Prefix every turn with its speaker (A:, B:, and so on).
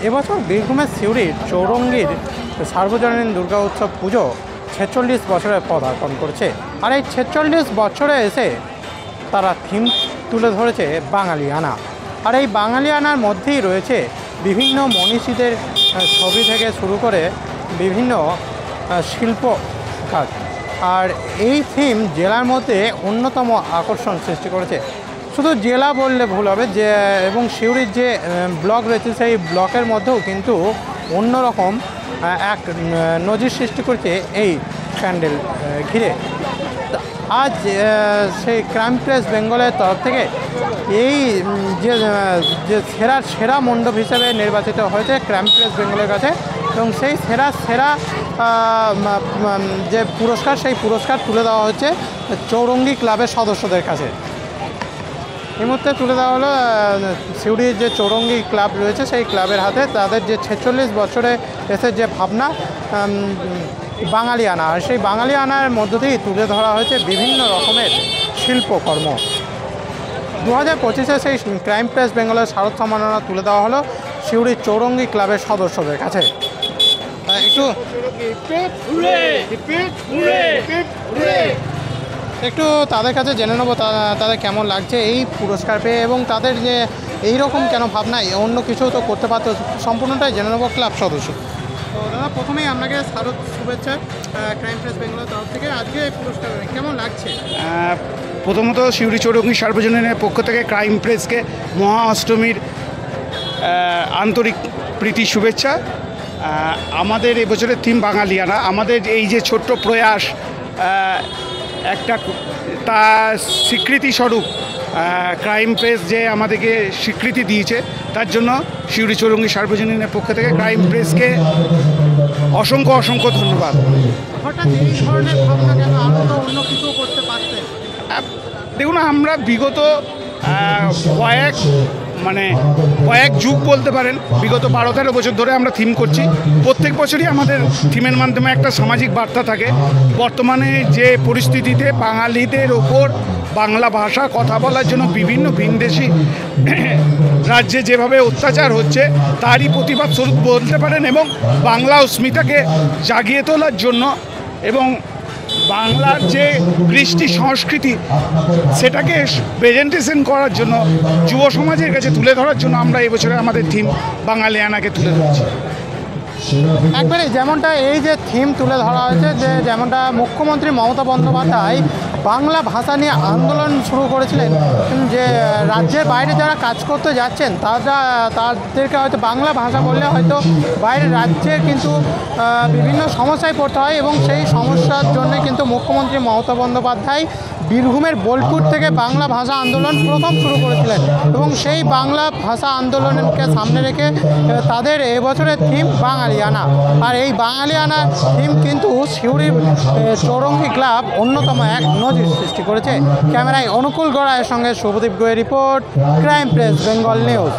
A: এবছর বীরভূমের সিউড়ির চৌরঙ্গীর সার্বজনীন দুর্গা উৎসব পুজো ৪৬ বছরে পদার্পণ করেছে। আর এই ৪৬ বছরে এসে তারা থিম তুলে ধরেছে বাঙালিয়ানা। আর এই বাঙালিয়ানার মধ্যেই রয়েছে বিভিন্ন মনীষীদের ছবি থেকে শুরু করে বিভিন্ন শিল্প কাজ। আর এই থিম জেলার মধ্যে অন্যতম আকর্ষণ সৃষ্টি করেছে। শুধু জেলা বললে ভুল হবে, যে এবং সিউড়ির যে ব্লক রয়েছে সেই ব্লকের মধ্যেও কিন্তু অন্যরকম এক নজির সৃষ্টি করেছে এই প্যান্ডেল ঘিরে। আজ সেই ক্রাইম প্রেস বেঙ্গলের তরফ থেকে এই যে সেরা মণ্ডপ হিসেবে নির্বাচিত হয়েছে ক্রাইম প্রেস বেঙ্গলের কাছে, এবং সেই সেরা যে পুরস্কার, সেই পুরস্কার তুলে দেওয়া হচ্ছে চৌরঙ্গী ক্লাবের সদস্যদের কাছে। এই মুহূর্তে তুলে দেওয়া হলো সিউড়ির যে চৌরঙ্গী ক্লাব রয়েছে সেই ক্লাবের হাতে। তাদের যে ৪৬ বছরে এসে যে ভাবনা বাঙালিয়ানা, আর সেই বাঙালিয়ানার মধ্য দিয়েই তুলে ধরা হয়েছে বিভিন্ন রকমের শিল্পকর্ম। 2025-এ সেই ক্রাইম প্রেস বেঙ্গলের শারদ সম্মাননা তুলে দেওয়া হলো সিউড়ির চৌরঙ্গী ক্লাবের সদস্যদের কাছে। একটু তাদের কাছে জেনে নেবো তাদের কেমন লাগছে এই পুরস্কার পেয়ে, এবং তাদের যে এইরকম কেন ভাবনা, অন্য কিছু তো করতে পারতো। সম্পূর্ণটাই জেনে নেবো ক্লাব সদস্য। তো দাদা, প্রথমেই আপনাকে শারদ শুভেচ্ছা ক্রাইম প্রেস বেঙ্গলের তরফ থেকে। আজকে এই পুরস্কার কেমন লাগছে?
B: প্রথমত সিউড়ি চৌরঙ্গী সার্বজনীনের পক্ষ থেকে ক্রাইম প্রেসকে মহা অষ্টমীর আন্তরিক প্রীতি শুভেচ্ছা। আমাদের এবছরের থিম বাঙালিয়ানা। আমাদের এই যে ছোট্ট প্রয়াস একটা তার স্বীকৃতিস্বরূপ ক্রাইম প্রেস যে আমাদেরকে স্বীকৃতি দিয়েছে, তার জন্য সিউড়ি চৌরঙ্গী সার্বজনীনের পক্ষ থেকে ক্রাইম প্রেসকে অসংখ্য ধন্যবাদ।
A: হঠাৎ এই ধরনের ভাবনা কেন? আমরা তো অন্য কিছু করতে পারতেন।
B: দেখুন, আমরা বিগত কয়েক যুগ বলতে পারেন, বিগত 12-13 বছর ধরে আমরা থিম করছি। প্রত্যেক বছরই আমাদের থিমের মাধ্যমে একটা সামাজিক বার্তা থাকে। বর্তমানে যে পরিস্থিতিতে বাঙালিদের ওপর বাংলা ভাষা কথা বলার জন্য বিভিন্ন ভিনদেশি রাজ্যে যেভাবে অত্যাচার হচ্ছে, তারই প্রতিবাদ স্বরূপ বলতে পারেন, এবং বাংলা অস্মিতাকে জাগিয়ে তোলার জন্য এবং বাংলার যে কৃষ্টি সংস্কৃতি সেটাকে প্রেজেন্টেশন করার জন্য, যুব সমাজের কাছে তুলে ধরার জন্য আমরা এবছরে আমাদের থিম বাঙালিয়ানাকে তুলে ধরছি।
A: একবারে যেমনটা এই যে থিম তুলে ধরা হয়েছে, যে যেমনটা মুখ্যমন্ত্রী মমতা বন্দ্যোপাধ্যায় বাংলা ভাষা নিয়ে আন্দোলন শুরু করেছিলেন, যে রাজ্যের বাইরে যারা কাজ করতে যাচ্ছেন তাদেরকে হয়তো বাংলা ভাষা বললে হয়তো বাইরের রাজ্যের কিন্তু বিভিন্ন সমস্যায় পড়তে হয়, এবং সেই সমস্যার জন্য কিন্তু মুখ্যমন্ত্রী মমতা বন্দ্যোপাধ্যায় বীরভূমের বোলপুর থেকে বাংলা ভাষা আন্দোলন প্রথম শুরু করেছিলেন, এবং সেই বাংলা ভাষা আন্দোলনকে সামনে রেখে তাদের এবছরের থিম বাঙালিয়ানা। আর এই বাঙালিয়ানার থিম কিন্তু সিউড়ির চৌরঙ্গী ক্লাব অন্যতম এক নজির সৃষ্টি করেছে। ক্যামেরায় অনুকূল গড়াইয়ের সঙ্গে শুভদীপ গোয়ের report, crime press Bengal news.